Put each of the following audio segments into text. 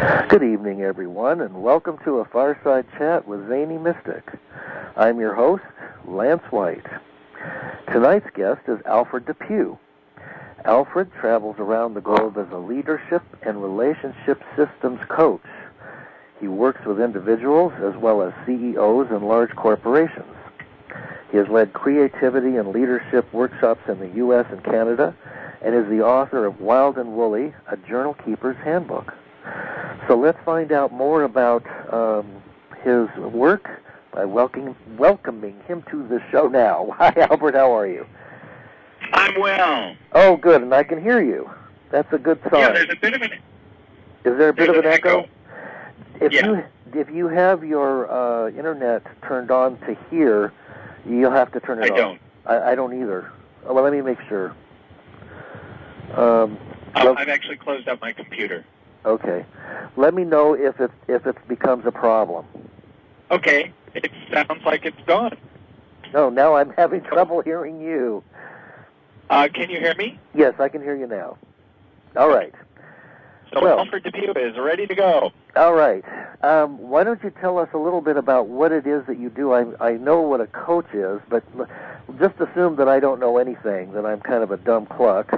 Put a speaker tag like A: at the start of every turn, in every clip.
A: Good evening, everyone, and welcome to a Fireside Chat with Zany Mystic. I'm your host, Lance White. Tonight's guest is Alfred DePew. Alfred travels around the globe as a leadership and relationship systems coach. He works with individuals as well as CEOs in large corporations. He has led creativity and leadership workshops in the U.S. and Canada, and is the author of Wild and Woolly, a Journal Keeper's Handbook. So let's find out more about his work by welcoming him to the show now. Hi, Albert. How are you?
B: I'm well.
A: Oh, good, and I can hear you. That's a good sign.
B: Yeah, there's a bit of an...
A: Is there a bit of an echo?
B: Yeah.
A: If you have your internet turned on to hear, you'll have to turn it on.
B: I don't.
A: I don't either. Oh, well, let me make sure.
B: I've actually closed up my computer.
A: Okay. Let me know if it becomes a problem.
B: Okay. It sounds like it's gone.
A: No, now I'm having trouble hearing you.
B: Can you hear me?
A: Yes, I can hear you now. All right.
B: So
A: well,
B: Alfred DePew is ready to go.
A: All right. Why don't you tell us a little bit about what it is that you do? I know what a coach is, but just assume that I don't know anything, that I'm kind of a dumb cluck,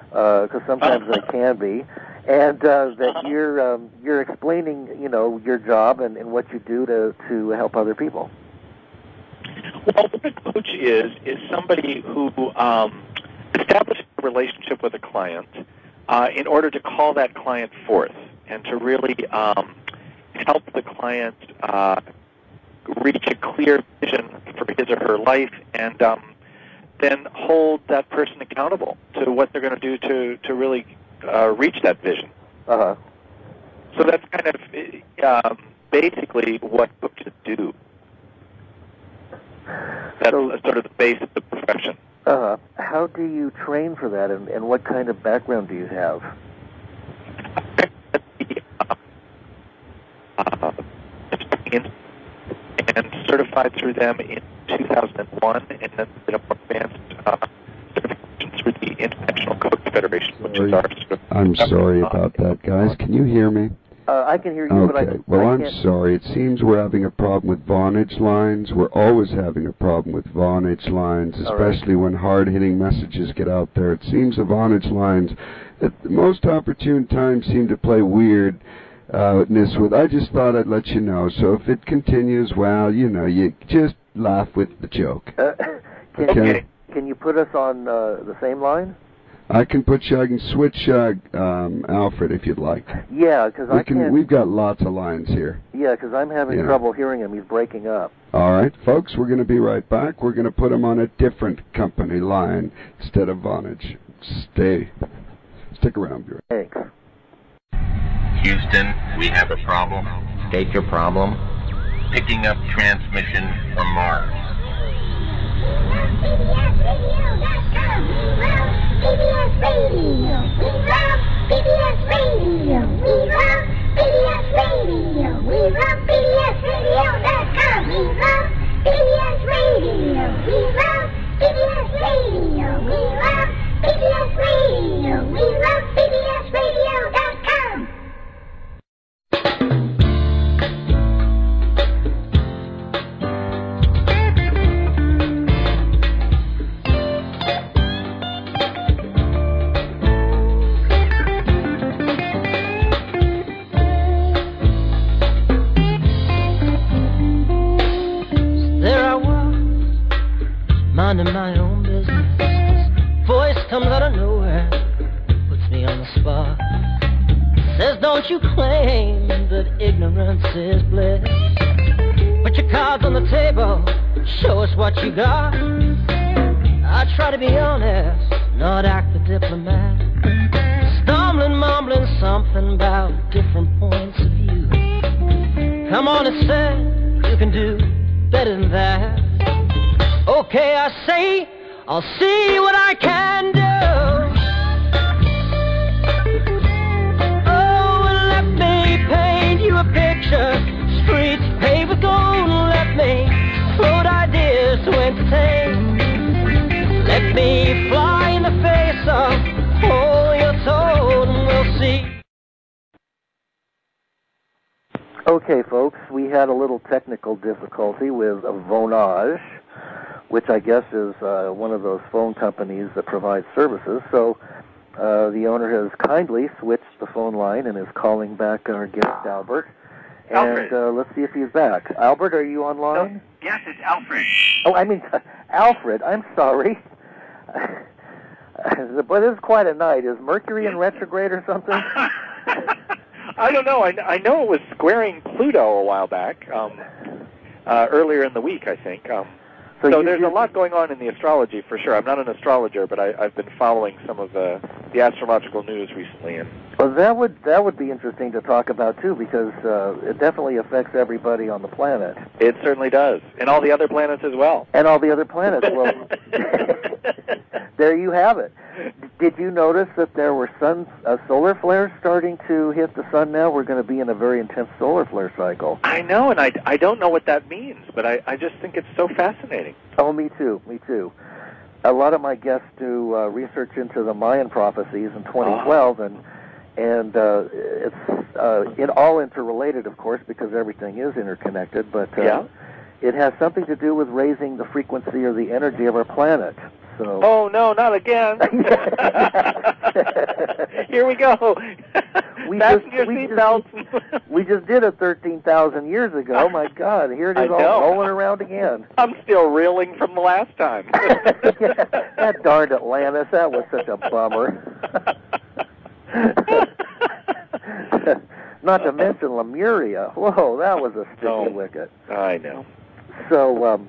A: because sometimes I can be. And that you're explaining, your job and what you do to help other people.
B: Well, what a coach is somebody who establishes a relationship with a client in order to call that client forth and to really help the client reach a clear vision for his or her life, and then hold that person accountable to what they're going to do to really reach that vision.
A: Uh-huh.
B: So that's kind of basically what coaches do. That's sort of the base of the profession.
A: Uh-huh. How do you train for that, and what kind of background do you have?
B: And certified through them in 2001, and then did a more advanced certification through the International Coach Federation, which is our...
C: I'm sorry about that, guys. Can you hear me?
A: I can hear you,
C: okay.
A: but
C: I'm sorry. It seems we're having a problem with Vonage lines. We're always having a problem with Vonage lines, especially when hard-hitting messages get out there. It seems the Vonage lines at the most opportune times seem to play weirdness with. I just thought I'd let you know. So if it continues, well, you just laugh with the joke.
A: Can you put us on the same line?
C: I can switch Alfred if you'd like.
A: Yeah, because
C: we've got lots of lines here.
A: Yeah, because I'm having trouble hearing him. He's breaking up.
C: All right, folks, we're going to be right back. We're going to put him on a different company line instead of Vonage. Stick around, Bureau.
A: Thanks.
D: Houston, we have a problem.
E: State your problem.
D: Picking up transmission from Mars.
F: PBS Radio. We love PBS Radio. We love PBS Radio. We love PBSradio.com. We love PBS Radio. We love PBS Radio. We love PBS Radio. We love PBSradio.com.
G: Minding my own business, voice comes out of nowhere, puts me on the spot. Says, don't you claim that ignorance is bliss. Put your cards on the table, show us what you got. I try to be honest, not act the diplomat. Stumbling, mumbling something about different points of view. Come on, it said, you can do better than that. Okay, I say, I'll see what I can do. Oh, let me paint you a picture. Streets paved with gold. Let me float ideas to entertain. Let me fly in the face of all you're told, and we'll see.
A: Okay, folks, we had a little technical difficulty with Vonage, which I guess is one of those phone companies that provides services. So the owner has kindly switched the phone line and is calling back our guest, Albert. And let's see if he's back. Albert, are you online?
B: No. Yes, it's Alfred.
A: Oh, I mean, Alfred, I'm sorry. But this is quite a night. Is Mercury in retrograde or something?
B: I don't know. I know it was squaring Pluto a while back, earlier in the week, I think. So there's a lot going on in the astrology for sure. I'm not an astrologer, but I've been following some of the astrological news recently. And
A: well, that would be interesting to talk about too, because it definitely affects everybody on the planet.
B: It certainly does, and all the other planets as well.
A: And all the other planets. Well, there you have it. Did you notice that there were solar flares starting to hit the sun now? We're going to be in a very intense solar flare cycle.
B: I know, and I don't know what that means, but I just think it's so fascinating.
A: Oh, me too. A lot of my guests do research into the Mayan prophecies in 2012, and it's all interrelated, of course, because everything is interconnected. But it has something to do with raising the frequency or the energy of our planet. So.
B: Oh no, not again! Here we go. Fasten your seatbelts.
A: We just did it 13,000 years ago. My God, here it is all rolling around again.
B: I'm still reeling from the last time.
A: That darned Atlantis, that was such a bummer. Not to mention Lemuria. Whoa, that was a sticky wicket.
B: I know.
A: So,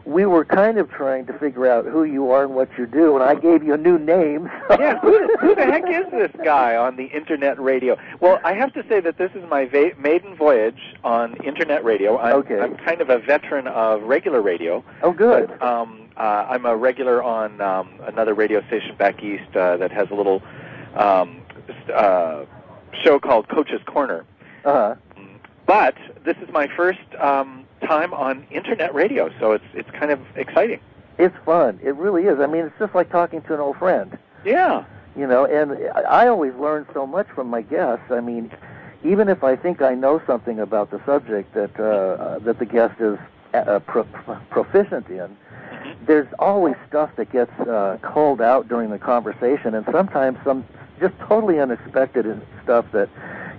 A: we were kind of trying to figure out who you are and what you do, and I gave you a new name. So.
B: Yeah, who the heck is this guy on the Internet radio? Well, I have to say that this is my maiden voyage on Internet radio. I'm kind of a veteran of regular radio.
A: Oh, good.
B: But, I'm a regular on another radio station back east that has a little show called Coach's Corner.
A: Uh-huh.
B: But this is my first time on Internet radio, so it's kind of exciting.
A: It's fun. It really is. I mean, it's just like talking to an old friend.
B: Yeah.
A: You know, and I always learn so much from my guests. I mean, even if I think I know something about the subject that the guest is proficient in, there's always stuff that gets culled out during the conversation, and sometimes some just totally unexpected stuff that,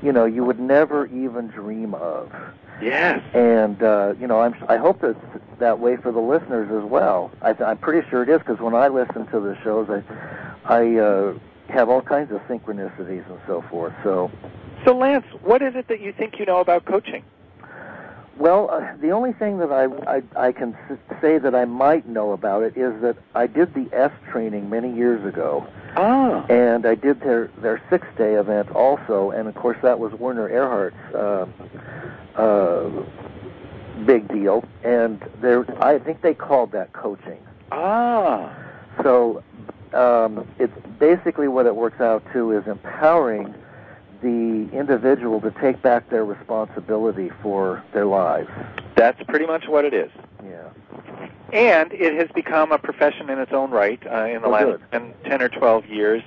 A: you know, you would never even dream of.
B: Yes.
A: And, you know, I hope that it's that way for the listeners as well. I'm pretty sure it is, because when I listen to the shows, I have all kinds of synchronicities and so forth. So
B: Lance, what is it that you think you know about coaching?
A: Well, the only thing that I can say that I might know about it is that I did the S training many years ago.
B: Ah.
A: And I did their 6-day event also, and of course that was Werner Erhardt's big deal, and I think they called that coaching.
B: Ah.
A: So it's basically what it works out to is empowering the individual to take back their responsibility for their lives.
B: That's pretty much what it is.
A: Yeah.
B: And it has become a profession in its own right in the last 10 or 12 years.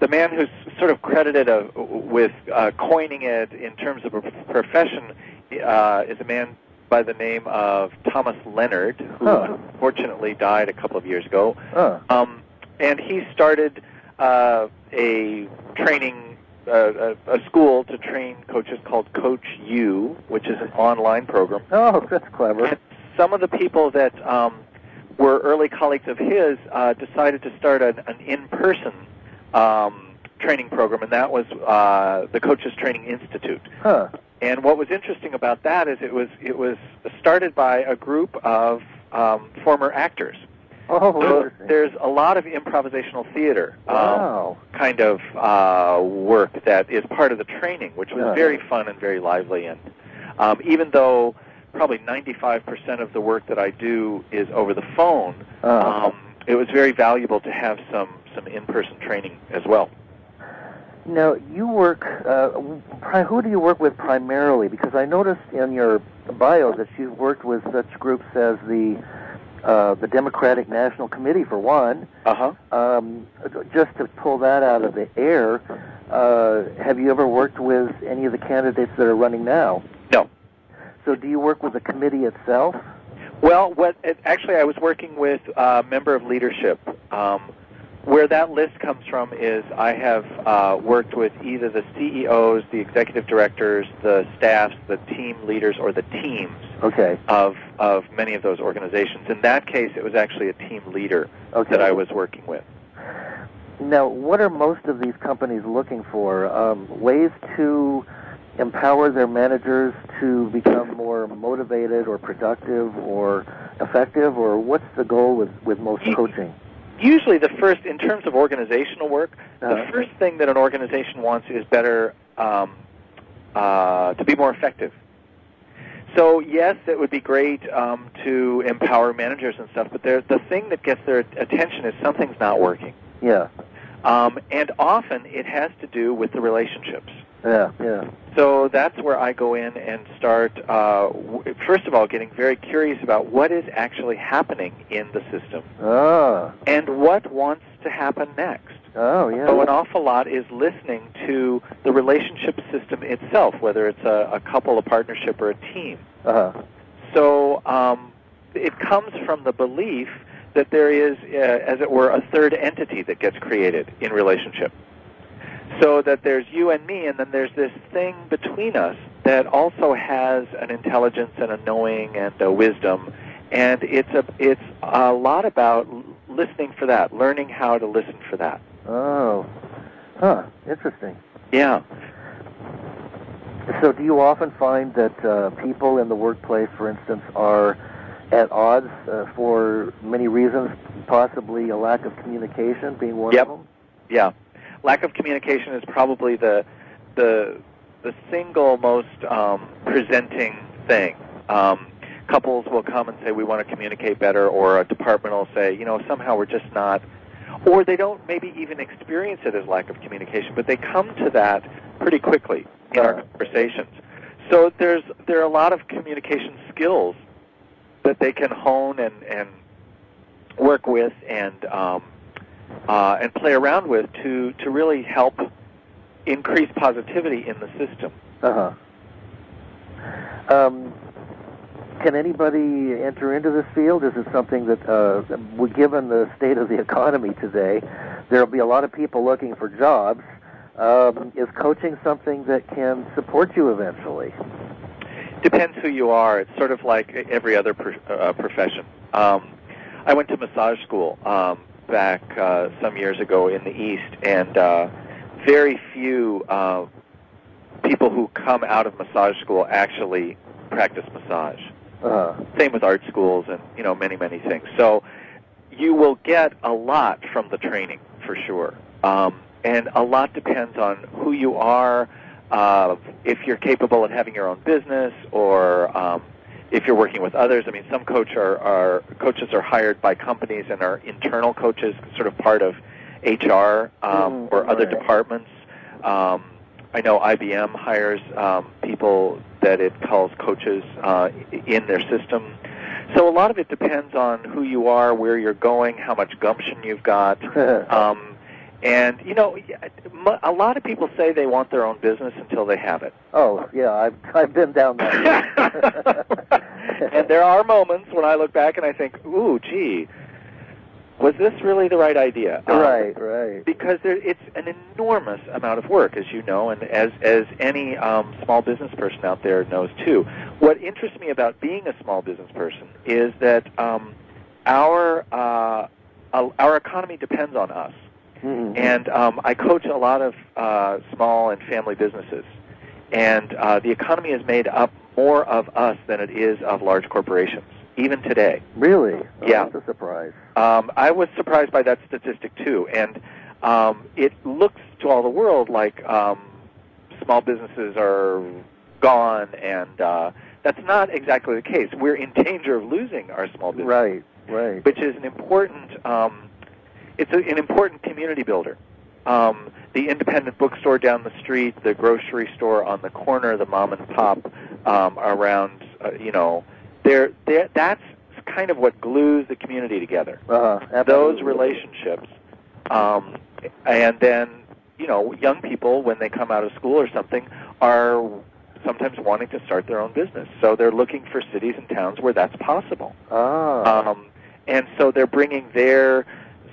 B: The man who's sort of credited with coining it in terms of a profession is a man by the name of Thomas Leonard, who unfortunately died a couple of years ago. And he started a training a school to train coaches called Coach U, which is an online program.
A: Oh, that's clever.
B: And some of the people that were early colleagues of his decided to start an in-person training program, and that was the Coaches Training Institute.
A: Huh.
B: And what was interesting about that is it was started by a group of former actors.
A: Oh,
B: so there's a lot of improvisational theater kind of work that is part of the training, which was very fun and very lively. And even though probably 95% of the work that I do is over the phone, it was very valuable to have some in-person training as well.
A: Now, you work, who do you work with primarily? Because I noticed in your bio that you've worked with such groups as the Democratic National Committee, for one.
B: Uh-huh.
A: Just to pull that out of the air, Have you ever worked with any of the candidates that are running now?
B: No.
A: So do you work with the committee itself?
B: Well, actually, I was working with a member of leadership. Where that list comes from is I have worked with either the CEOs, the executive directors, the staffs, the team leaders, or the teams of many of those organizations. In that case, it was actually a team leader that I was working with.
A: Now, what are most of these companies looking for? Ways to empower their managers to become more motivated or productive or effective, or what's the goal with most coaching?
B: Usually the first, in terms of organizational work, the first thing that an organization wants is better, to be more effective. So yes, it would be great to empower managers and stuff, but the thing that gets their attention is something's not working.
A: Yeah.
B: And often it has to do with the relationships.
A: Yeah, yeah.
B: So that's where I go in and start, first of all, getting very curious about what is actually happening in the system and what wants to happen next.
A: Oh, yeah.
B: So an awful lot is listening to the relationship system itself, whether it's a couple, a partnership, or a team. So it comes from the belief that there is, as it were, a third entity that gets created in relationship. So that there's you and me, and then there's this thing between us that also has an intelligence and a knowing and a wisdom, and it's a lot about listening for that, learning how to listen for that.
A: Oh, interesting.
B: Yeah.
A: So do you often find that people in the workplace, for instance, are at odds for many reasons, possibly a lack of communication being one of them?
B: Yeah. Lack of communication is probably the single most presenting thing. Couples will come and say, we want to communicate better, or a department will say, somehow we're just not, or they don't maybe even experience it as lack of communication, but they come to that pretty quickly in our conversations. So there are a lot of communication skills that they can hone and work with and play around with to really help increase positivity in the system.
A: Can anybody enter into this field? Is it something that, given the state of the economy today, there will be a lot of people looking for jobs? Is coaching something that can support you eventually?
B: Depends who you are. It's sort of like every other profession. I went to massage school back some years ago in the East, and very few people who come out of massage school actually practice massage. Same with art schools and many things. So you will get a lot from the training for sure, and a lot depends on who you are, if you're capable of having your own business, or if you're working with others. I mean, some coaches are hired by companies and are internal coaches, sort of part of HR or other departments. I know IBM hires people that it calls coaches in their system. So a lot of it depends on who you are, where you're going, how much gumption you've got. And, a lot of people say they want their own business until they have it.
A: Oh, yeah, I've been down that road.
B: And there are moments when I look back and I think, ooh, gee, was this really the right idea?
A: Right.
B: Because it's an enormous amount of work, as you know, and as any small business person out there knows too. What interests me about being a small business person is that our economy depends on us. Mm-hmm. And I coach a lot of small and family businesses, and the economy is made up more of us than it is of large corporations, even today.
A: Really? Oh,
B: yeah.
A: That's a surprise.
B: I was surprised by that statistic, too, and it looks to all the world like small businesses are gone, and that's not exactly the case. We're in danger of losing our small business.
A: Right.
B: Which is an important... It's an important community builder. The independent bookstore down the street, the grocery store on the corner, the mom and pop around, that's kind of what glues the community together. Those relationships. And then young people, when they come out of school or something, are sometimes wanting to start their own business. So they're looking for cities and towns where that's possible. And so they're bringing their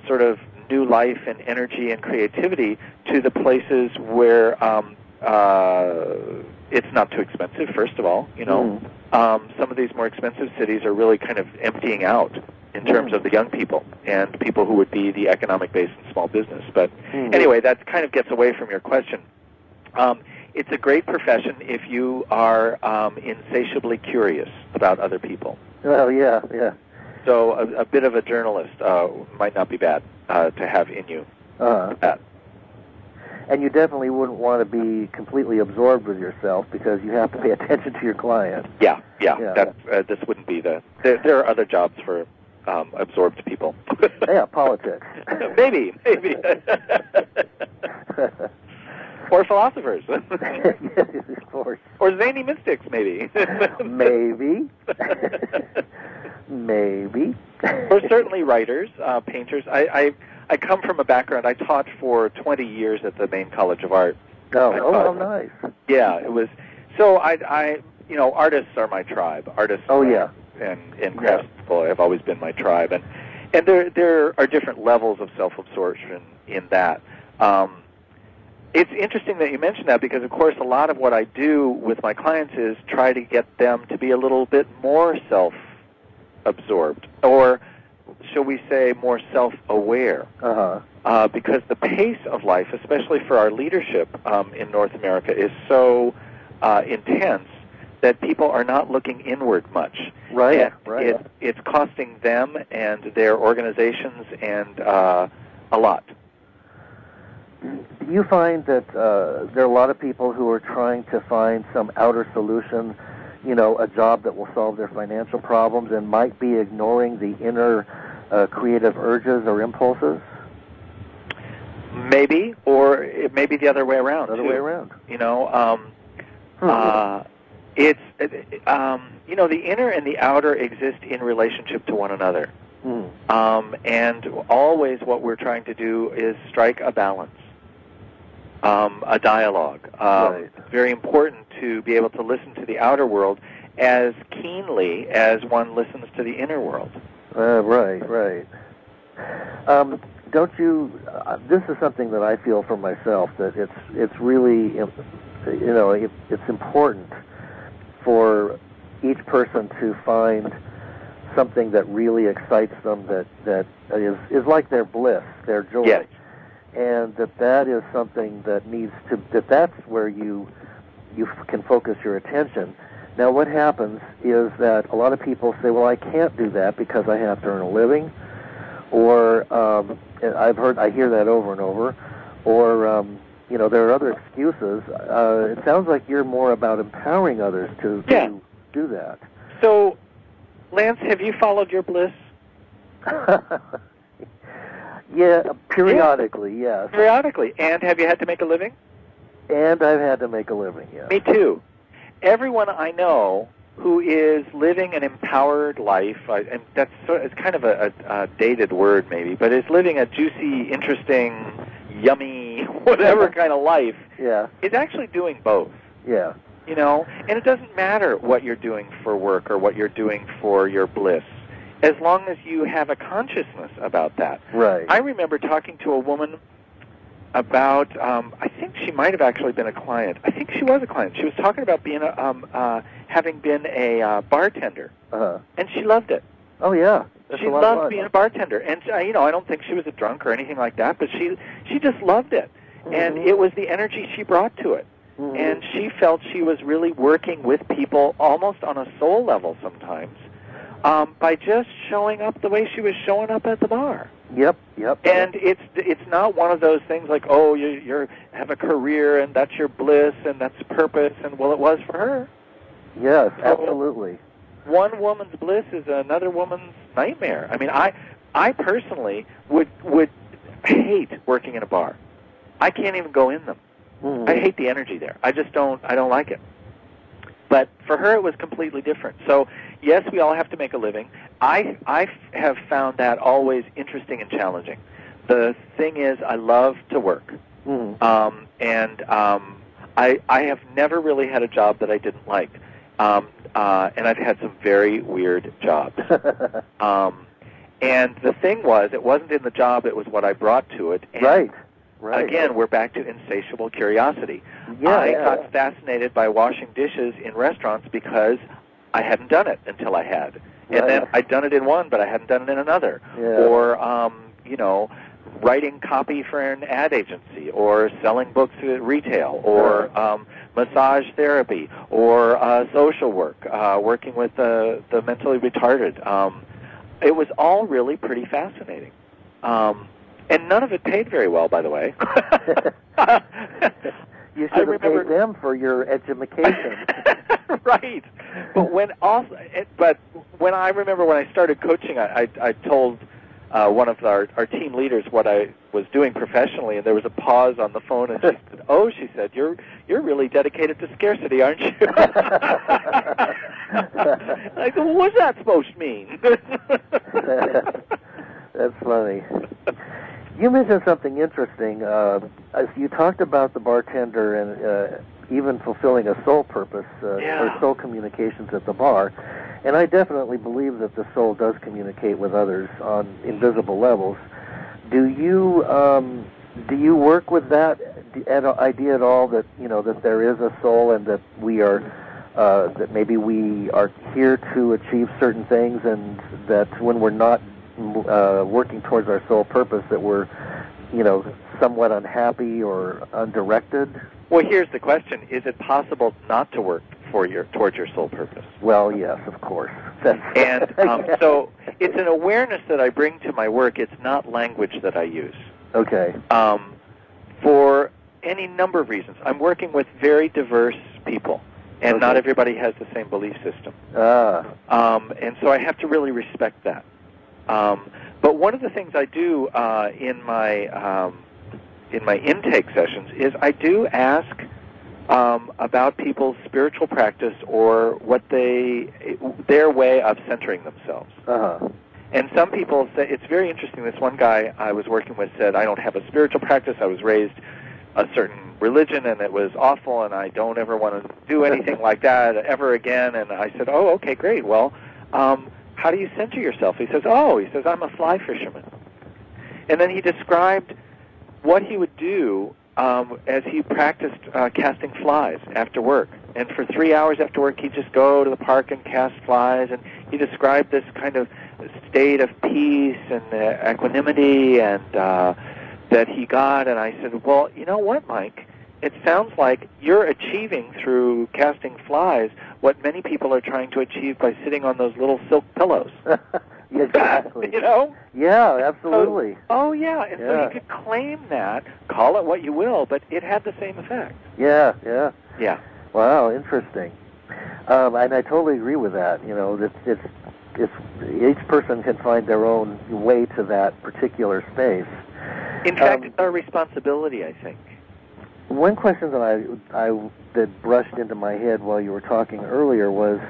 B: sort of new life and energy and creativity to the places where it's not too expensive, first of all. Some of these more expensive cities are really kind of emptying out in terms of the young people and people who would be the economic base in small business. But anyway, that kind of gets away from your question. It's a great profession if you are insatiably curious about other people.
A: Well, yeah.
B: So a bit of a journalist might not be bad to have in you.
A: And you definitely wouldn't want to be completely absorbed with yourself because you have to pay attention to your client.
B: Yeah. This wouldn't be there are other jobs for absorbed people.
A: Yeah, politics.
B: Maybe. Or philosophers.
A: Yes, of course.
B: Or zany mystics, maybe. Maybe. Or certainly writers, painters. I come from a background. I taught for 20 years at the Maine College of Art.
A: Oh, nice.
B: Yeah, it was. So artists are my tribe. Artists.
A: Oh, yeah.
B: And craftspeople have always been my tribe, and there are different levels of self-absorption in that. It's interesting that you mentioned that because, of course, a lot of what I do with my clients is try to get them to be a little bit more self-absorbed, or shall we say more self-aware, because the pace of life, especially for our leadership in North America, is so intense that people are not looking inward much.
A: Right.
B: It's costing them and their organizations and a lot.
A: Do you find that there are a lot of people who are trying to find some outer solution, a job that will solve their financial problems and might be ignoring the inner creative urges or impulses?
B: Maybe, or it may be the other way around. It's the inner and the outer exist in relationship to one another. And always what we're trying to do is strike a balance, a dialogue. It's very important to be able to listen to the outer world as keenly as one listens to the inner world.
A: Right. Don't you? This is something that I feel for myself, that it's really, it's important for each person to find something that really excites them, that is like their bliss, their joy.
B: Yes.
A: And that is something that needs to, that's where you can focus your attention. Now what happens is that a lot of people say, well, I can't do that because I have to earn a living, or I hear that over and over, or there are other excuses. It sounds like you're more about empowering others to do that.
B: So, Lance, have you followed your bliss?
A: Yeah, periodically, yes.
B: Periodically. And have you had to make a living?
A: And I've had to make a living, yes.
B: Me too. Everyone I know who is living an empowered life, and it's kind of a dated word maybe, but is living a juicy, interesting, yummy, whatever kind of life, is actually doing both.
A: Yeah.
B: And it doesn't matter what you're doing for work or what you're doing for your bliss, as long as you have a consciousness about that.
A: Right.
B: I remember talking to a woman about, I think she might have actually been a client. I think she was a client. She was talking about being having been a bartender, and she loved it.
A: Oh, yeah.
B: She loved being a bartender, and I don't think she was a drunk or anything like that, but she just loved it, and it was the energy she brought to it, and she felt she was really working with people almost on a soul level sometimes, by just showing up the way she was showing up at the bar.
A: Yep.
B: And it's not one of those things like, oh, you have a career and that's your bliss and that's purpose, and well, it was for her.
A: Yes, absolutely.
B: One woman's bliss is another woman's nightmare. I mean, I personally would hate working in a bar. I can't even go in them. I hate the energy there. I don't like it. But for her, it was completely different. So, yes, we all have to make a living. I have found that always interesting and challenging. The thing is, I love to work. I have never really had a job that I didn't like, and I've had some very weird jobs. And the thing was, it wasn't in the job; it was what I brought to it. And
A: right.
B: Again, we're back to insatiable curiosity. I got fascinated by washing dishes in restaurants because I hadn't done it until I had. And then I'd done it in one, but I hadn't done it in another. Or, writing copy for an ad agency, or selling books at retail, or massage therapy, or social work, working with the mentally retarded. It was all really pretty fascinating. And none of it paid very well, by the way.
A: You should have paid them for your education.
B: Right. But when I remember when I started coaching, I told one of our team leaders what I was doing professionally, and there was a pause on the phone, and she said, "Oh," she said, "you're really dedicated to scarcity, aren't you?" I said, "Well, what's that supposed to mean?"
A: That's funny. You mentioned something interesting. As you talked about the bartender and even fulfilling a soul purpose or soul communications at the bar, and I definitely believe that the soul does communicate with others on invisible levels. Do you work with that idea at all, that that there is a soul and that we are that maybe we are here to achieve certain things, and that when we're not working towards our soul purpose, that we're, somewhat unhappy or undirected?
B: Well, here's the question: is it possible not to work towards your soul purpose?
A: Well, yes, of course.
B: And so it's an awareness that I bring to my work. It's not language that I use.
A: Okay.
B: For any number of reasons. I'm working with very diverse people, and not everybody has the same belief system. And so I have to really respect that. But one of the things I do in my intake sessions is I do ask about people's spiritual practice, or what their way of centering themselves. And some people say, it's very interesting. This one guy I was working with said, "I don't have a spiritual practice. I was raised a certain religion, and it was awful, and I don't ever want to do anything like that ever again." And I said, "Oh, okay, great. Well, how do you center yourself?" He says, "I'm a fly fisherman." And then he described what he would do as he practiced casting flies after work. And for 3 hours after work, he'd just go to the park and cast flies. And he described this kind of state of peace and equanimity and that he got. And I said, "Well, you know what, Mike? It sounds like you're achieving through casting flies what many people are trying to achieve by sitting on those little silk pillows."
A: Exactly. Yeah, absolutely.
B: So you could claim that, call it what you will, but it had the same effect.
A: Yeah. Wow, interesting. And I totally agree with that. That it's each person can find their own way to that particular space.
B: In fact, it's our responsibility, I think.
A: One question that brushed into my head while you were talking earlier was,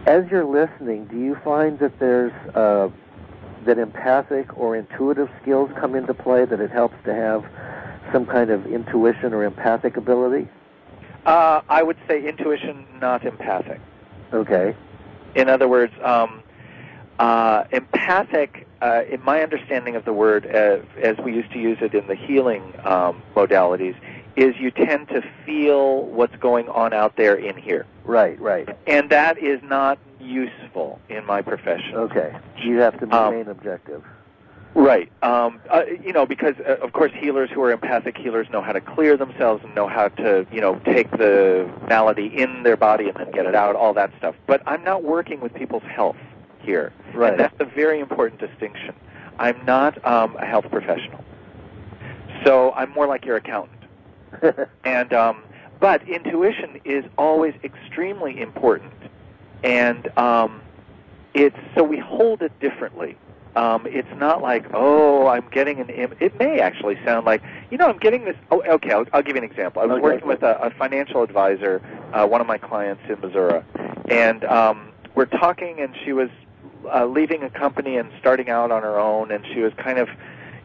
A: as you're listening, do you find that there's that empathic or intuitive skills come into play, that it helps to have some kind of intuition or empathic ability?
B: I would say intuition, not empathic.
A: Okay.
B: In other words, empathic, in my understanding of the word, as we used to use it in the healing modalities, is you tend to feel what's going on out there in here.
A: Right.
B: And that is not useful in my profession.
A: Okay. You have to remain objective.
B: Right. Because, of course, healers who are empathic healers know how to clear themselves and know how to, take the malady in their body and then get it out, all that stuff. But I'm not working with people's health here.
A: Right.
B: And that's a very important distinction. I'm not a health professional. So I'm more like your accountant. And but intuition is always extremely important. And so we hold it differently. It's not like, I'm getting an it may actually sound like, I'm getting this. Oh, okay, I'll give you an example. I was working with a financial advisor, one of my clients in Missouri, and we're talking, and she was leaving a company and starting out on her own, and she was kind of,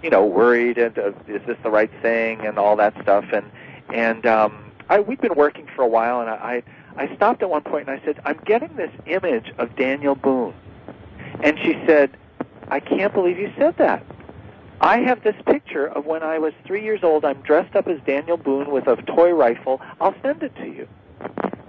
B: worried, and is this the right thing, and all that stuff. We'd been working for a while, and I stopped at one point and I said, I'm getting this image of Daniel Boone. And she said, I can't believe you said that. I have this picture of when I was 3 years old. I'm dressed up as Daniel Boone with a toy rifle. I'll send it to you.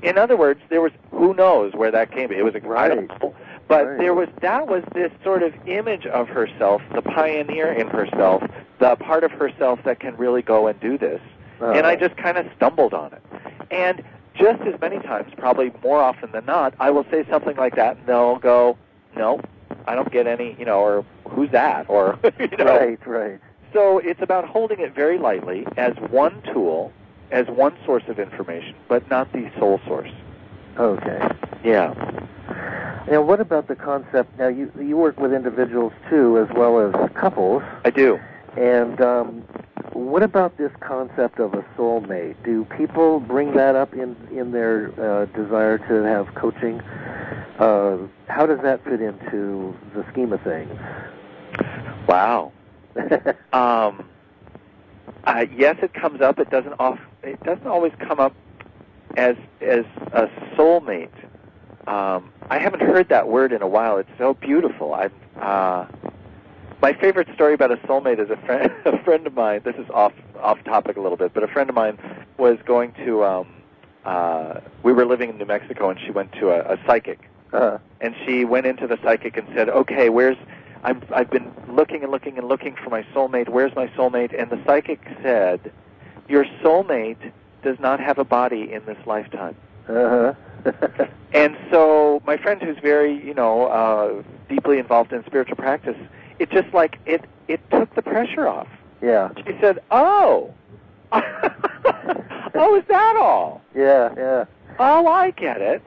B: In other words, there was, who knows where that came from. It was I don't know. But that was this sort of image of herself, the pioneer in herself, the part of herself that can really go and do this. And I just kind of stumbled on it. And just as many times, probably more often than not, I will say something like that, and they'll go, no, I don't get any, or who's that, or,
A: Right.
B: So it's about holding it very lightly as one tool, as one source of information, but not the sole source.
A: Okay.
B: Yeah.
A: Now, what about the concept? Now, you work with individuals too, as well as couples.
B: I do.
A: And what about this concept of a soulmate? Do people bring that up in their desire to have coaching? How does that fit into the scheme of things?
B: Wow. Yes, it comes up. It doesn't always come up as a soulmate. I haven't heard that word in a while. It's so beautiful. My favorite story about a soulmate is a friend of mine. This is off topic a little bit, but a friend of mine was going to. We were living in New Mexico, and she went to a psychic, and she went into the psychic and said, "Okay, I've been looking and looking and looking for my soulmate. Where's my soulmate?" And the psychic said, "Your soulmate does not have a body in this lifetime." And so my friend, who's very, deeply involved in spiritual practice, it just like it took the pressure off.
A: Yeah.
B: She said, "Oh, oh, is that all?"
A: Yeah.
B: Oh, I get it.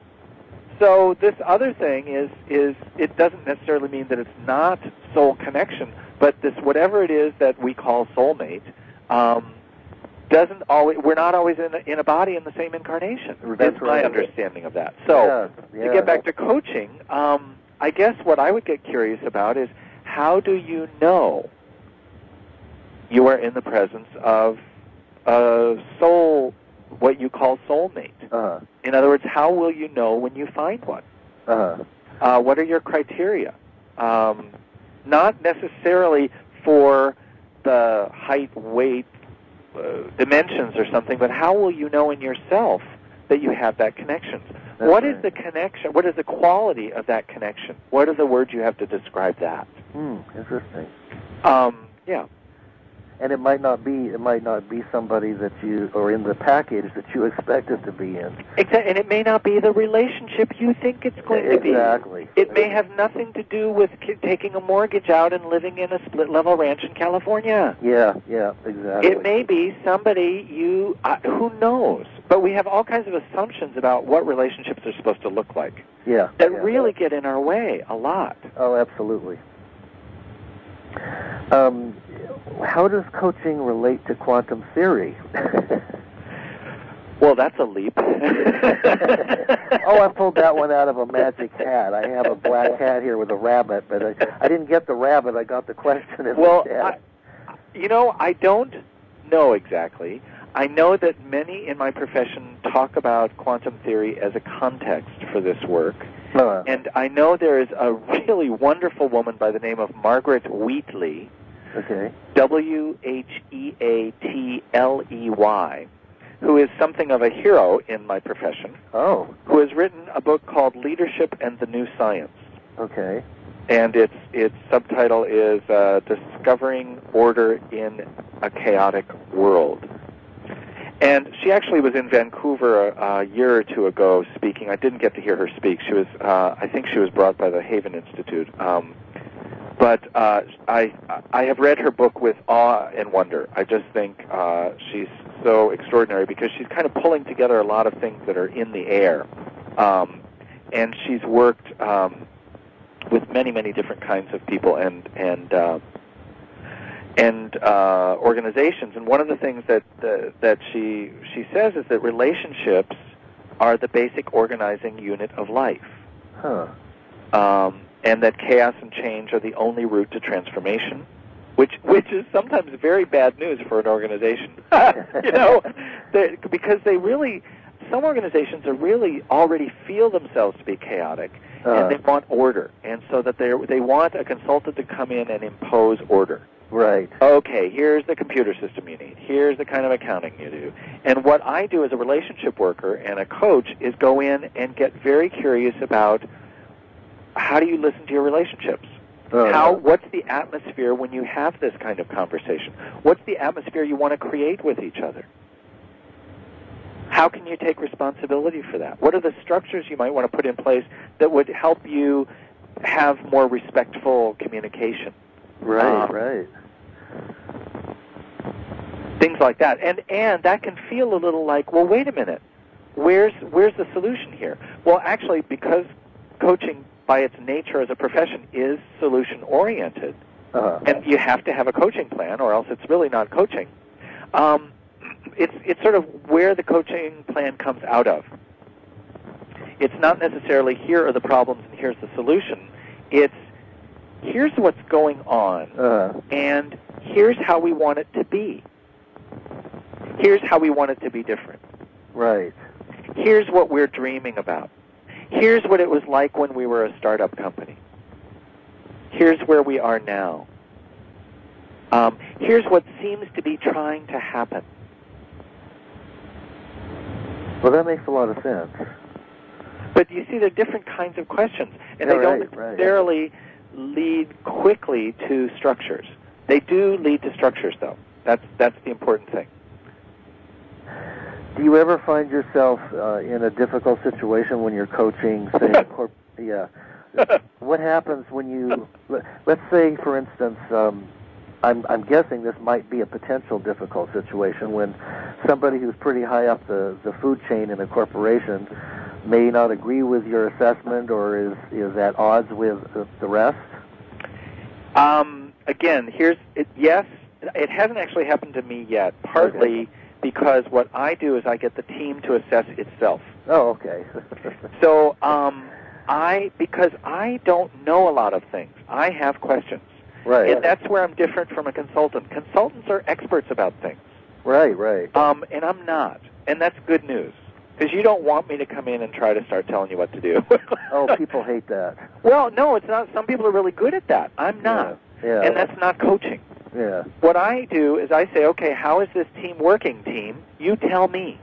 B: So this other thing is it doesn't necessarily mean that it's not soul connection, but this whatever it is that we call soulmate doesn't always. We're not always in a body in the same incarnation. That's my understanding of that. So to get back to coaching, I guess what I would get curious about is how do you know you are in the presence of a soul, what you call soulmate? In other words, how will you know when you find one? What are your criteria? Not necessarily for the height, weight, dimensions or something, but how will you know in yourself that you have that connection? What is the connection? What is the quality of that connection? What are the words you have to describe that?
A: Interesting.
B: Yeah.
A: And it might not be somebody that you, or in the package that you expect it to be in.
B: Exactly, and it may not be the relationship you think it's going to be.
A: Exactly.
B: It may have nothing to do with taking a mortgage out and living in a split-level ranch in California.
A: Yeah, exactly.
B: It may be somebody who knows, but we have all kinds of assumptions about what relationships are supposed to look like.
A: Yeah.
B: That really get in our way a lot.
A: Oh, absolutely. How does coaching relate to quantum theory?
B: Well, that's a leap.
A: Oh, I pulled that one out of a magic hat. I have a black hat here with a rabbit, but I didn't get the rabbit. I got the question in the chat.
B: I don't know exactly. I know that many in my profession talk about quantum theory as a context for this work. And I know there is a really wonderful woman by the name of Margaret Wheatley, Wheatley, who is something of a hero in my profession, who has written a book called Leadership and the New Science.
A: Okay.
B: And its subtitle is Discovering Order in a Chaotic World. And she actually was in Vancouver a year or two ago speaking. I didn't get to hear her speak. She was, I think she was brought by the Haven Institute. But I have read her book with awe and wonder. I just think she's so extraordinary because she's kind of pulling together a lot of things that are in the air. And she's worked with many, many different kinds of people and organizations. And one of the things that she says is that relationships are the basic organizing unit of life. And that chaos and change are the only route to transformation, which is sometimes very bad news for an organization. Because some organizations are really already feel themselves to be chaotic, and they want order, and so that they want a consultant to come in and impose order.
A: Right.
B: Okay, here's the computer system you need. Here's the kind of accounting you do. And what I do as a relationship worker and a coach is go in and get very curious about how do you listen to your relationships? What's the atmosphere when you have this kind of conversation? What's the atmosphere you want to create with each other? How can you take responsibility for that? What are the structures you might want to put in place that would help you have more respectful communication?
A: Right.
B: Things like that. And that can feel a little like, well, wait a minute. Where's the solution here? Well, actually, because coaching by its nature as a profession is solution-oriented, and you have to have a coaching plan or else it's really not coaching, it's sort of where the coaching plan comes out of. It's not necessarily here are the problems and here's the solution. It's here's what's going on, and here's how we want it to be. Here's how we want it to be different.
A: Right.
B: Here's what we're dreaming about. Here's what it was like when we were a startup company. Here's where we are now. Here's what seems to be trying to happen.
A: Well, that makes a lot of sense.
B: But you see, there are different kinds of questions, and they don't necessarily lead quickly to structures. They do lead to structures, though. That's the important thing.
A: Do you ever find yourself in a difficult situation when you're coaching, say, what happens when you, let's say, for instance, I'm guessing this might be a potential difficult situation when somebody who's pretty high up the food chain in a corporation may not agree with your assessment or is at odds with the rest?
B: Again, yes, it hasn't actually happened to me yet, partly because what I do is I get the team to assess itself.
A: Oh, okay.
B: So because I don't know a lot of things, I have questions.
A: Right.
B: And that's where I'm different from a consultant. Consultants are experts about things.
A: Right.
B: And I'm not. And that's good news. Because you don't want me to come in and try to start telling you what to do.
A: Oh, people hate that.
B: Well, no, it's not. Some people are really good at that. I'm not.
A: Yeah.
B: And that's not coaching.
A: Yeah.
B: What I do is I say, okay, how is this team working, team? You tell me.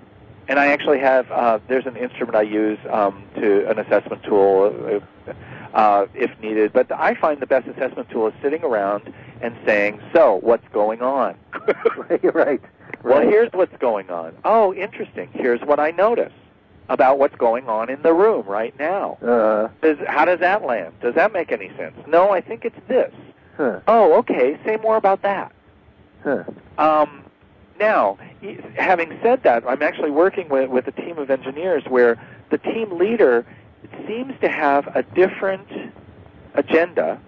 B: And I actually have, there's an instrument I use to an assessment tool if needed. But I find the best assessment tool is sitting around and saying, so, what's going on?
A: Right.
B: Well, here's what's going on. Oh, interesting. Here's what I notice about what's going on in the room right now. How does that land? Does that make any sense? No, I think it's this.
A: Huh.
B: Oh, okay. Say more about that.
A: Huh.
B: Now, having said that, I'm actually working with a team of engineers where the team leader seems to have a different agenda,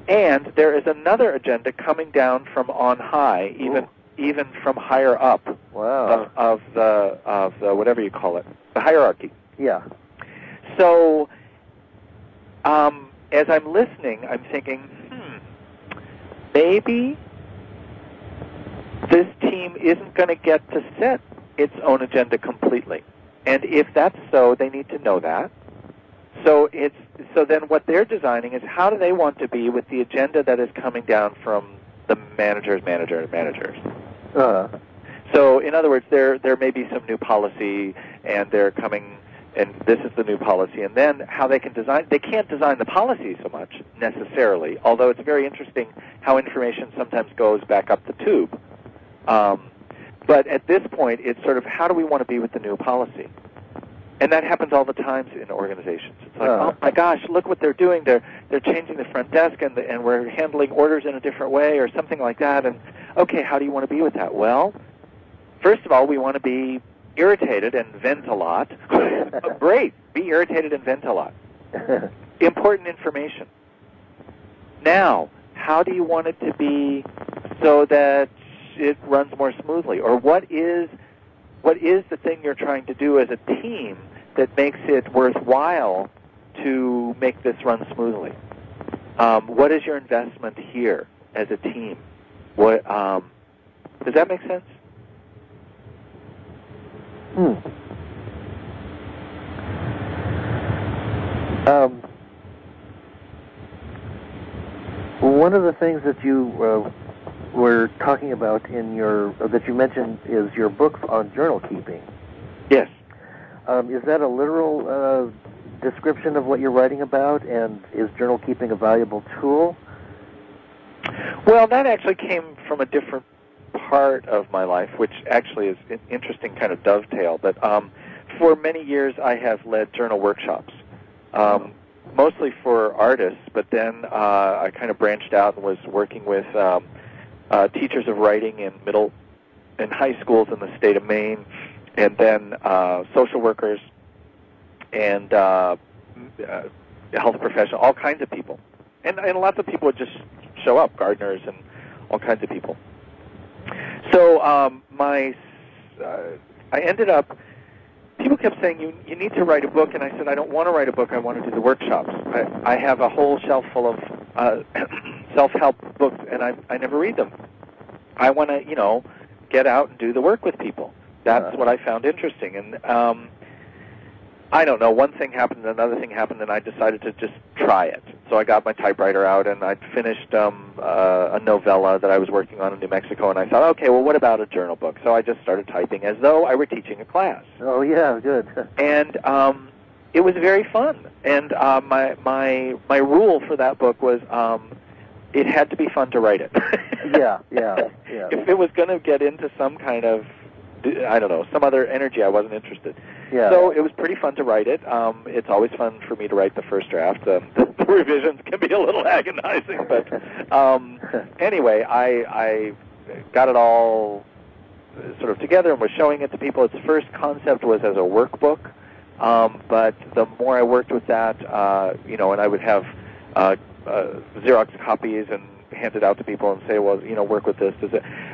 B: and there is another agenda coming down from on high, even from higher up.
A: Wow.
B: of the whatever you call it, the hierarchy.
A: Yeah.
B: So, as I'm listening, I'm thinking, maybe this team isn't going to get to set its own agenda completely. And if that's so, they need to know that. So then what they're designing is how do they want to be with the agenda that is coming down from the managers. So in other words, there may be some new policy, and they're coming, and this is the new policy. And then how they can design, they can't design the policy so much necessarily, although it's very interesting how information sometimes goes back up the tube. But at this point, it's sort of how do we want to be with the new policy? And that happens all the time in organizations. It's like, oh my gosh, look what they're doing. They're changing the front desk, and we're handling orders in a different way, or something like that. And okay, how do you want to be with that? Well, first of all, we want to be irritated and vent a lot. Great, be irritated and vent a lot. Important information. Now, how do you want it to be so that it runs more smoothly? Or what is the thing you're trying to do as a team that makes it worthwhile to make this run smoothly? What is your investment here as a team? What does that make sense?
A: One of the things that you were talking about that you mentioned is your book on journal keeping.
B: Yes.
A: Is that a literal description of what you're writing about, and is journal keeping a valuable tool?
B: Well, that actually came from a different part of my life, which actually is an interesting kind of dovetail. But for many years, I have led journal workshops, mostly for artists. But then I kind of branched out and was working with teachers of writing in middle and high schools in the state of Maine, and then social workers and health professionals, all kinds of people. And lots of people would just show up, gardeners and all kinds of people. So I ended up, people kept saying, you need to write a book, and I said, I don't want to write a book, I want to do the workshops. I have a whole shelf full of self-help books, and I never read them. I want to, get out and do the work with people. That's what I found interesting. And I don't know, one thing happened, another thing happened, and I decided to just try it. So I got my typewriter out, and I'd finished a novella that I was working on in New Mexico, and I thought, okay, well, what about a journal book? So I just started typing as though I were teaching a class.
A: Oh, yeah, good.
B: And it was very fun. And my rule for that book was it had to be fun to write it.
A: Yeah.
B: If it was going to get into some kind of, I don't know, some other energy, I wasn't interested.
A: Yeah.
B: So it was pretty fun to write it. It's always fun for me to write the first draft. The revisions can be a little agonizing, but anyway, I got it all sort of together and was showing it to people. Its first concept was as a workbook, but the more I worked with that, and I would have Xerox copies and hand it out to people and say, well, work with this.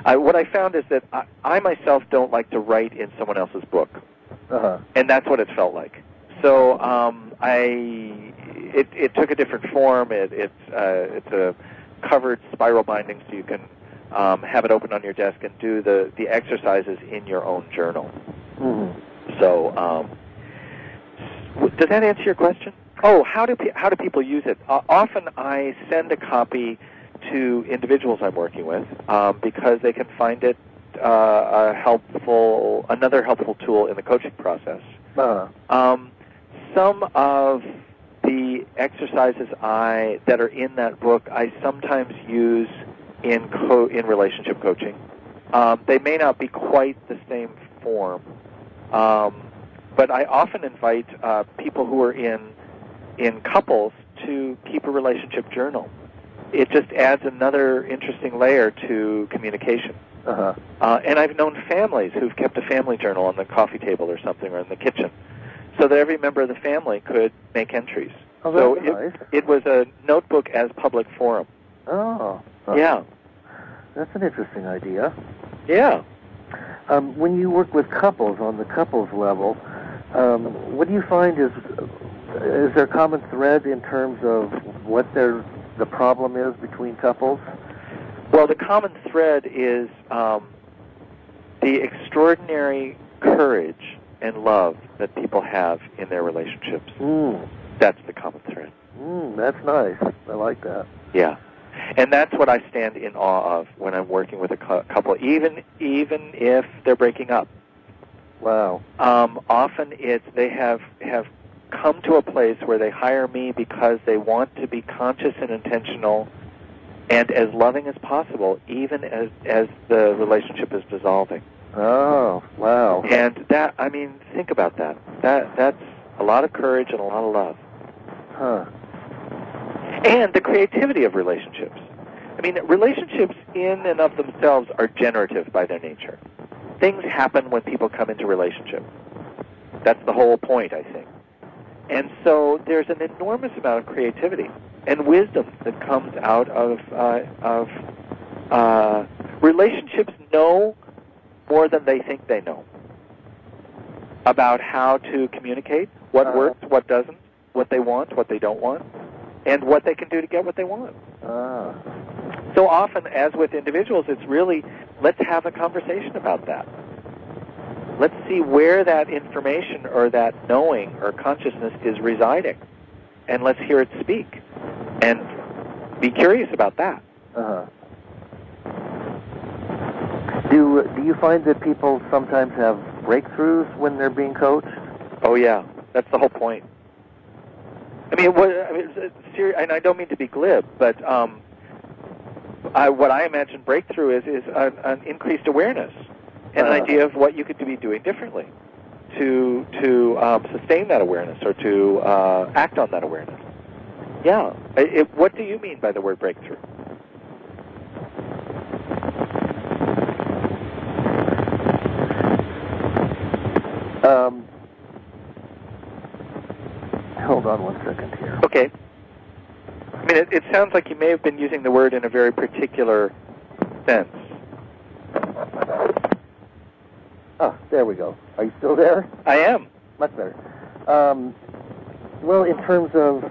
B: What I found is that I myself don't like to write in someone else's book. And that's what it felt like. So it took a different form. It's a covered spiral binding, so you can have it open on your desk and do the exercises in your own journal. Mm-hmm. So does that answer your question? Oh, how do people use it? Often I send a copy to individuals I'm working with because they can find it another helpful tool in the coaching process. Some of the exercises that are in that book I sometimes use in relationship coaching. They may not be quite the same form, but I often invite people who are in couples to keep a relationship journal. It just adds another interesting layer to communication. And I've known families who've kept a family journal on the coffee table or something, or in the kitchen, so that every member of the family could make entries.
A: Oh, that's nice.
B: It was a notebook as public forum.
A: Oh.
B: Yeah.
A: That's an interesting idea.
B: Yeah.
A: When you work with couples on the couples level, what do you find is there a common thread in terms of what the problem is between couples?
B: Well, the common thread is the extraordinary courage and love that people have in their relationships. That's the common thread.
A: That's nice. I like that.
B: Yeah. And that's what I stand in awe of when I'm working with a couple, even if they're breaking up.
A: Wow.
B: Often they have come to a place where they hire me because they want to be conscious and intentional and as loving as possible, even as the relationship is dissolving.
A: Oh, wow.
B: And that, think about that. That's a lot of courage and a lot of love.
A: Huh.
B: And the creativity of relationships. Relationships in and of themselves are generative by their nature. Things happen when people come into relationship. That's the whole point, I think. And so there's an enormous amount of creativity and wisdom that comes out of relationships. Know more than they think they know about how to communicate, what works, what doesn't, what they want, what they don't want, and what they can do to get what they want. so often, as with individuals, it's really, let's have a conversation about that. Let's see where that information or that knowing or consciousness is residing, and let's hear it speak, and be curious about that.
A: Uh-huh. Do you find that people sometimes have breakthroughs when they're being coached?
B: Oh yeah, that's the whole point. I mean, and I don't mean to be glib, but what I imagine breakthrough is an increased awareness, and an idea of what you could be doing differently to sustain that awareness or to act on that awareness. Yeah. What do you mean by the word breakthrough?
A: Hold on 1 second here.
B: Okay. I mean, it sounds like you may have been using the word in a very particular sense.
A: Oh, there we go. Are you still there?
B: I am.
A: Much better. Well, in terms of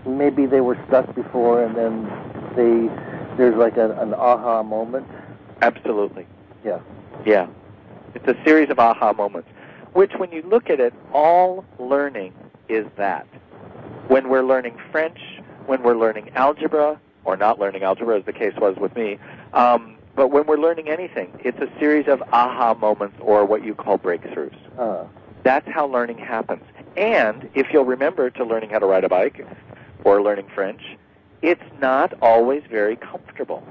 A: maybe they were stuck before and then there's like an aha moment.
B: Absolutely.
A: Yeah.
B: Yeah. It's a series of aha moments, which when you look at it, all learning is that. When we're learning French, when we're learning algebra, or not learning algebra as the case was with me, but when we're learning anything, it's a series of aha moments or what you call breakthroughs. That's how learning happens. And if you'll remember to learning how to ride a bike or learning French, it's not always very comfortable.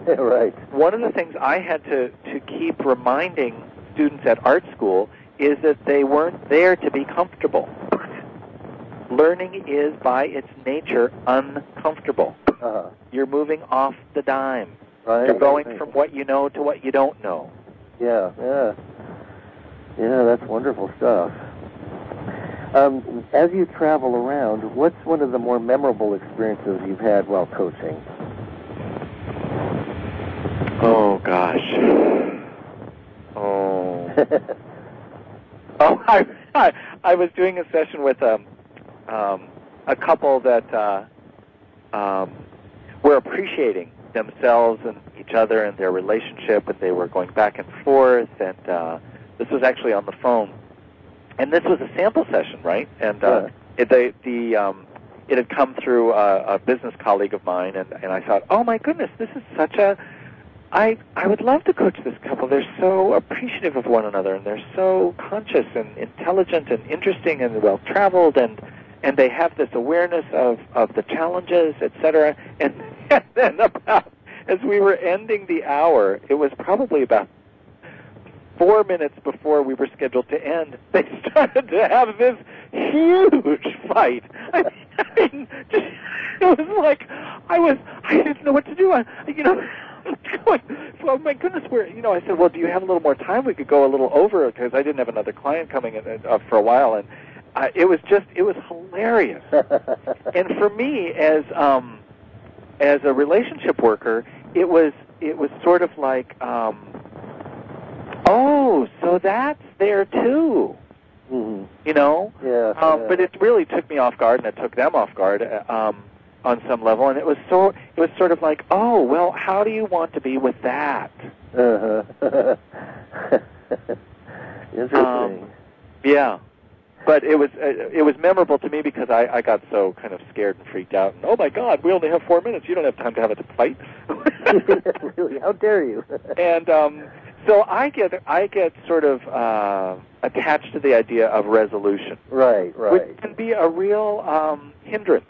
A: Right.
B: One of the things I had to keep reminding students at art school is that they weren't there to be comfortable. Learning is, by its nature, uncomfortable. You're moving off the dime.
A: Right.
B: You're going from what you know to what you don't know.
A: Yeah, that's wonderful stuff. As you travel around, what's one of the more memorable experiences you've had while coaching?
B: Oh, gosh. Oh. I was doing a session with a couple that were appreciating themselves and each other and their relationship, and they were going back and forth, and this was actually on the phone. And this was a sample session, right? And it had come through a business colleague of mine, and I thought, oh my goodness, this is such a... I would love to coach this couple. They're so appreciative of one another, and they're so conscious and intelligent and interesting and well-traveled, and they have this awareness of the challenges, etc. And then about, as we were ending the hour, it was probably about 4 minutes before we were scheduled to end, they started to have this huge fight. I mean, just, it was like I didn't know what to do. Going, oh my goodness, I said, well, do you have a little more time? We could go a little over, because I didn't have another client coming in for a while, and it was hilarious. And for me, as a relationship worker, it was sort of like, oh, so that's there too.
A: Mm-hmm.
B: Yeah. But it really took me off guard, and it took them off guard on some level, and it was sort of like, oh, well, how do you want to be with that?
A: Interesting.
B: Yeah. But it was memorable to me because I got so kind of scared and freaked out. And, oh my God, we only have 4 minutes. You don't have time to have a fight.
A: Really? How dare you?
B: And so I get sort of attached to the idea of resolution.
A: Right.
B: Which can be a real hindrance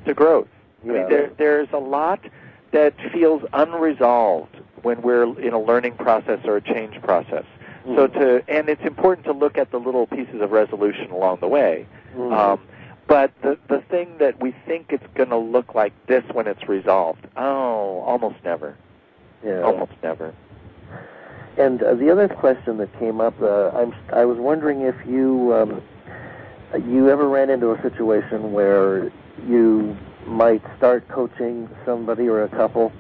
B: to growth.
A: Yeah.
B: I mean, there's a lot that feels unresolved when we're in a learning process or a change process. And it's important to look at the little pieces of resolution along the way. But the thing that we think it's going to look like this when it's resolved, almost never.
A: Yeah.
B: Almost never.
A: And the other question that came up, I was wondering if you ever ran into a situation where you might start coaching somebody or a couple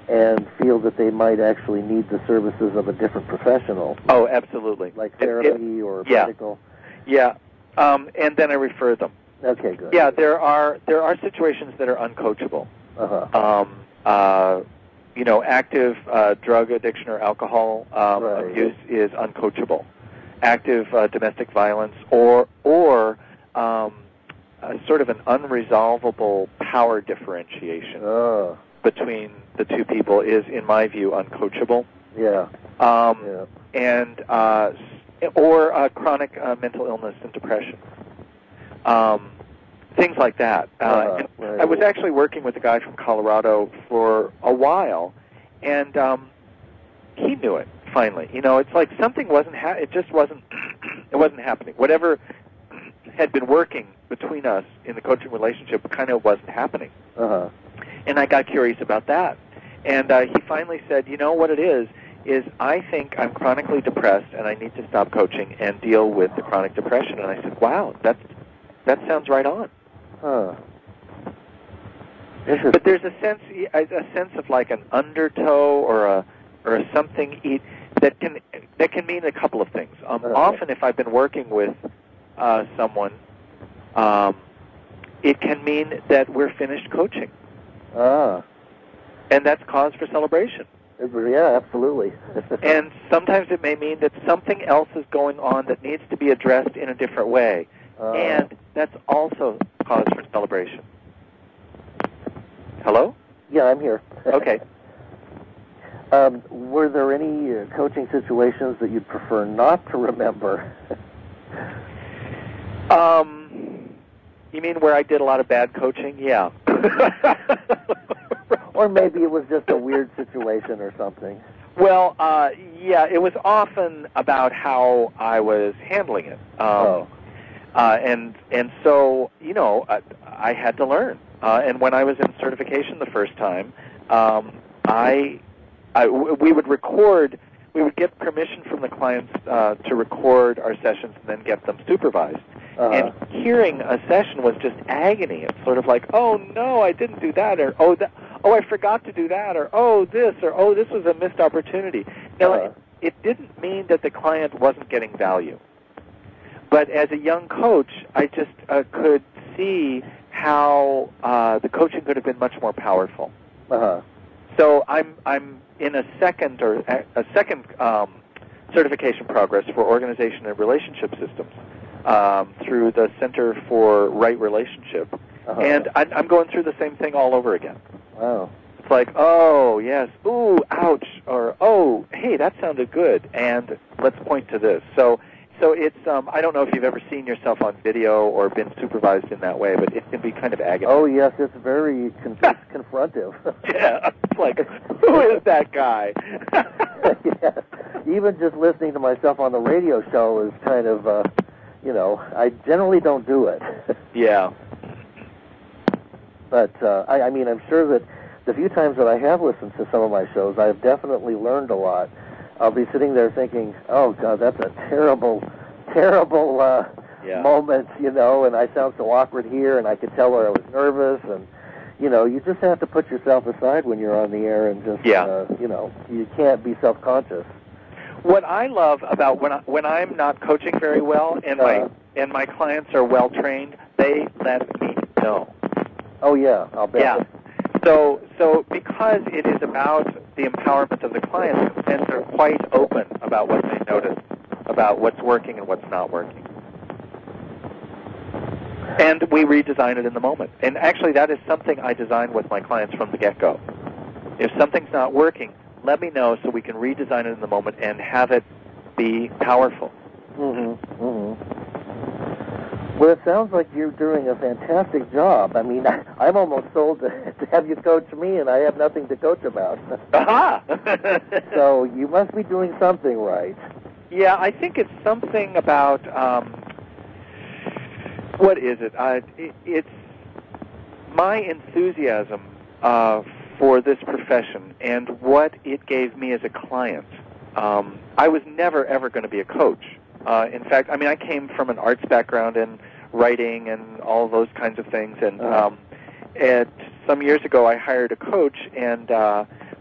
A: and feel that they might actually need the services of a different professional.
B: Oh, absolutely.
A: Like therapy or medical.
B: Yeah. And then I refer them.
A: Okay, good.
B: Yeah, there are situations that are uncoachable. active drug addiction or alcohol abuse is uncoachable. Active domestic violence or sort of an unresolvable power differentiation between the two people is, in my view, uncoachable.
A: Yeah.
B: And or chronic mental illness and depression. Things like that. I was actually working with a guy from Colorado for a while, and he knew it finally. It's like something wasn't. It just wasn't. It wasn't happening. Whatever had been working between us in the coaching relationship kind of wasn't happening. And I got curious about that. And he finally said, what it is I think I'm chronically depressed and I need to stop coaching and deal with the chronic depression. And I said, wow, that sounds right on. But there's a sense of like an undertow or a something that can mean a couple of things. Often, if I've been working with someone, it can mean that we're finished coaching. And that's cause for celebration.
A: Yeah, absolutely.
B: And sometimes it may mean that something else is going on that needs to be addressed in a different way. And that's also cause for celebration. Hello?
A: Yeah, I'm here.
B: Okay.
A: Were there any coaching situations that you'd prefer not to remember?
B: You mean where I did a lot of bad coaching? Yeah.
A: Or maybe it was just a weird situation or something.
B: Well, yeah, it was often about how I was handling it. And so, I had to learn. And when I was in certification the first time, we would record. We would get permission from the clients to record our sessions and then get them supervised. And hearing a session was just agony. It's sort of like, oh no, I didn't do that, or oh I forgot to do that, or oh this was a missed opportunity. Now, it didn't mean that the client wasn't getting value, but as a young coach, I just could see how the coaching could have been much more powerful. So I'm in a second certification progress for organization and relationship systems through the Center for Right Relationship, and I'm going through the same thing all over again.
A: Wow.
B: It's like, oh yes, ooh, ouch, or oh, hey, that sounded good, and let's point to this. So it's I don't know if you've ever seen yourself on video or been supervised in that way, but it can be kind of agony.
A: Oh yes, it's very confrontive.
B: Yeah, it's like, who is that guy?
A: Yes. Even just listening to myself on the radio show is kind of, I generally don't do it.
B: Yeah.
A: But I mean, I'm sure that the few times that I have listened to some of my shows, I've definitely learned a lot. I'll be sitting there thinking, oh, God, that's a terrible moment, and I sound so awkward here, and I could tell where I was nervous, and, you just have to put yourself aside when you're on the air and just, you can't be self-conscious.
B: What I love about when I'm not coaching very well and my clients are well-trained, they let me know.
A: Oh, yeah, I'll bet.
B: Yeah. So because it is about the empowerment of the clients, and they're quite open about what they notice, about what's working and what's not working. And we redesign it in the moment. And actually, that is something I design with my clients from the get-go. If something's not working, let me know so we can redesign it in the moment and have it be powerful.
A: Well, it sounds like you're doing a fantastic job. I mean, I'm almost sold to have you coach me, and I have nothing to coach about.
B: Aha!
A: So you must be doing something right.
B: Yeah, I think it's something about, what is it? It's my enthusiasm for this profession and what it gave me as a client. I was never, ever going to be a coach. In fact, I mean, I came from an arts background in writing and all those kinds of things, and some years ago I hired a coach, and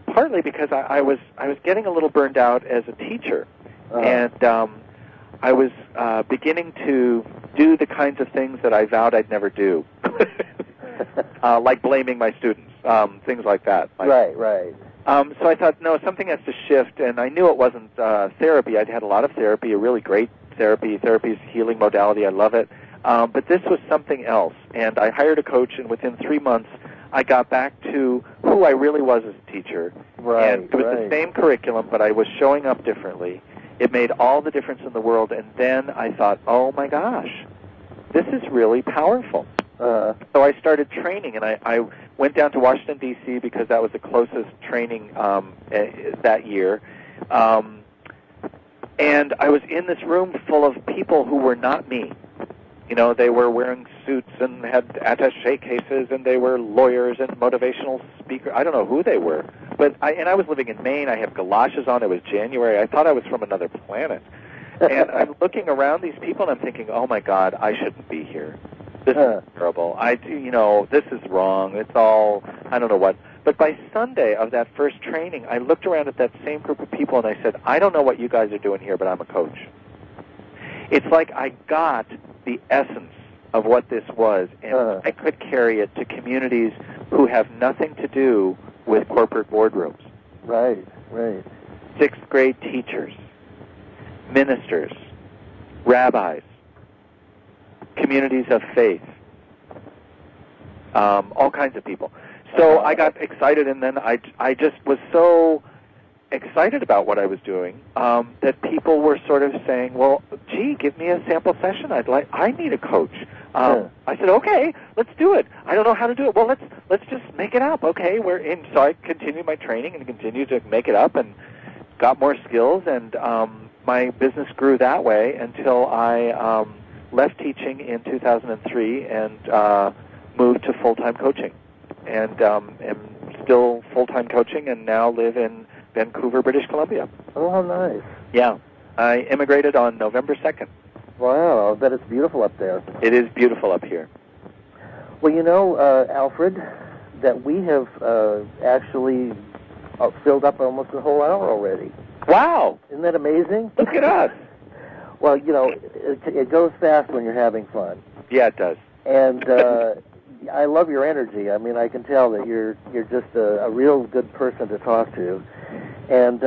B: partly because I was getting a little burned out as a teacher, and I was beginning to do the kinds of things that I vowed I'd never do, like blaming my students. things like that.
A: Right.
B: So I thought, no, something has to shift, and I knew it wasn't therapy. I'd had a lot of therapy, a really great therapy. Therapy is a healing modality. I love it. But this was something else, and I hired a coach, and within 3 months, I got back to who I really was as a teacher.
A: Right,
B: and it was the same curriculum, but I was showing up differently. It made all the difference in the world, and then I thought, oh, my gosh, this is really powerful. So I started training, and I went down to Washington, D.C., because that was the closest training that year. And I was in this room full of people who were not me. You know, they were wearing suits and had attaché cases, and they were lawyers and motivational speakers. I don't know who they were. But I was living in Maine. I had galoshes on. It was January. I thought I was from another planet. And I'm looking around these people, and I'm thinking, oh, my God, I shouldn't be here. This is terrible. This is wrong. It's all, I don't know what. But by Sunday of that first training, I looked around at that same group of people, and I said, I don't know what you guys are doing here, but I'm a coach. It's like I got the essence of what this was, and I could carry it to communities who have nothing to do with corporate boardrooms.
A: Right.
B: 6th grade teachers, ministers, rabbis, communities of faith, all kinds of people. So I got excited, and then I just was so excited about what I was doing that people were sort of saying, well, gee, give me a sample session. I need a coach. I said, okay, let's do it. I don't know how to do it. Well, let's just make it up. Okay, we're in. So I continued my training and continued to make it up and got more skills, and my business grew that way until I left teaching in 2003 and moved to full-time coaching, and am still full-time coaching, and now live in Vancouver, British Columbia.
A: Oh, how nice.
B: Yeah. I immigrated on November 2nd.
A: Wow, I bet it's beautiful up there.
B: It is beautiful up here.
A: Well, you know, Alfred, that we have actually filled up almost a whole hour already.
B: Wow.
A: Isn't that amazing?
B: Look at us.
A: Well, you know, it goes fast when you're having fun.
B: Yeah, it does.
A: And I love your energy. I mean, I can tell that you're just a real good person to talk to. And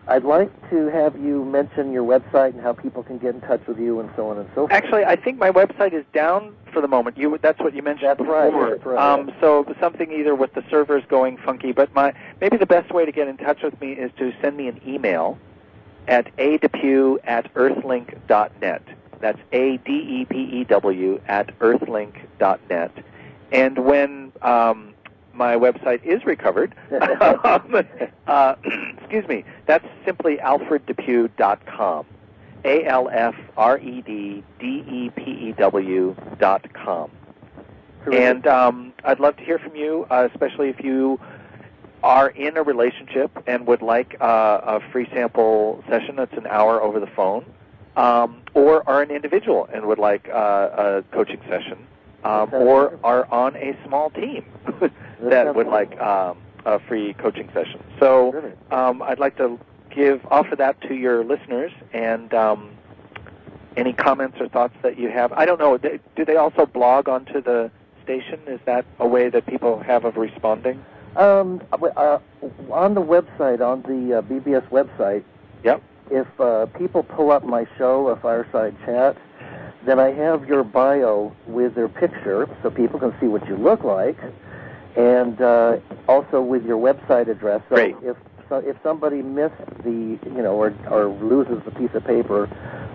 A: I'd like to have you mention your website and how people can get in touch with you and so on and so forth.
B: Actually, I think my website is down for the moment. That's what you mentioned before.
A: That's right.
B: So something either with the servers going funky, but maybe the best way to get in touch with me is to send me an email at adepew@earthlink.net. That's ADEPEW @earthlink.net. And when my website is recovered, excuse me, that's simply alfreddepew.com. ALFREDDEPEW.com. And I'd love to hear from you, especially if you are in a relationship and would like a free sample session that's an hour over the phone, or are an individual and would like a coaching session, or are on a small team that would like a free coaching session. So I'd like to offer that to your listeners, and any comments or thoughts that you have. I don't know, do they also blog onto the station? Is that a way that people have of responding?
A: On the website, on the BBS website,
B: yep.
A: If people pull up my show, A Fireside Chat, then I have your bio with their picture so people can see what you look like, and also with your website address. So
B: Great.
A: If somebody missed the, or loses the piece of paper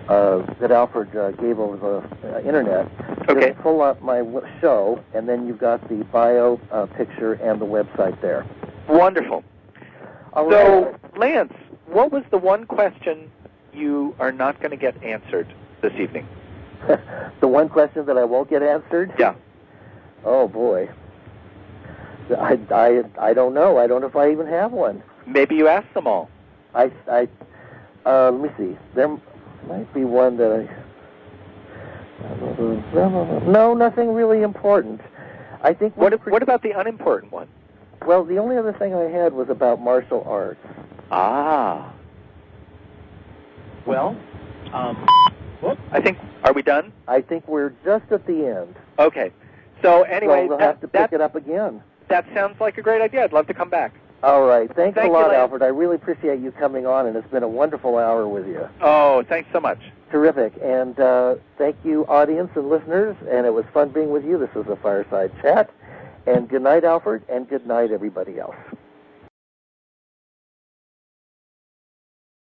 A: that Alfred gave over the internet, just pull up my show, and then you've got the bio picture and the website there.
B: Wonderful.
A: All
B: so,
A: right.
B: Lance, what was the one question you are not going to get answered this evening?
A: The one question that I won't get answered?
B: Yeah.
A: Oh, boy. I don't know. I don't know if I even have one.
B: Maybe you asked them all.
A: Let me see. There might be one that No, nothing really important. I think.
B: What about the unimportant one?
A: Well, the only other thing I had was about martial arts.
B: Ah. Well, I think, are we done?
A: I think we're just at the end.
B: Okay. So anyway,
A: we'll have to pick it up again.
B: That sounds like a great idea. I'd love to come back.
A: All right. Thanks a lot,
B: Lance.
A: Alfred. I really appreciate you coming on, and it's been a wonderful hour with you.
B: Oh, thanks so much.
A: Terrific. And thank you, audience and listeners, and it was fun being with you. This was a Fireside Chat. And good night, Alfred, and good night, everybody else.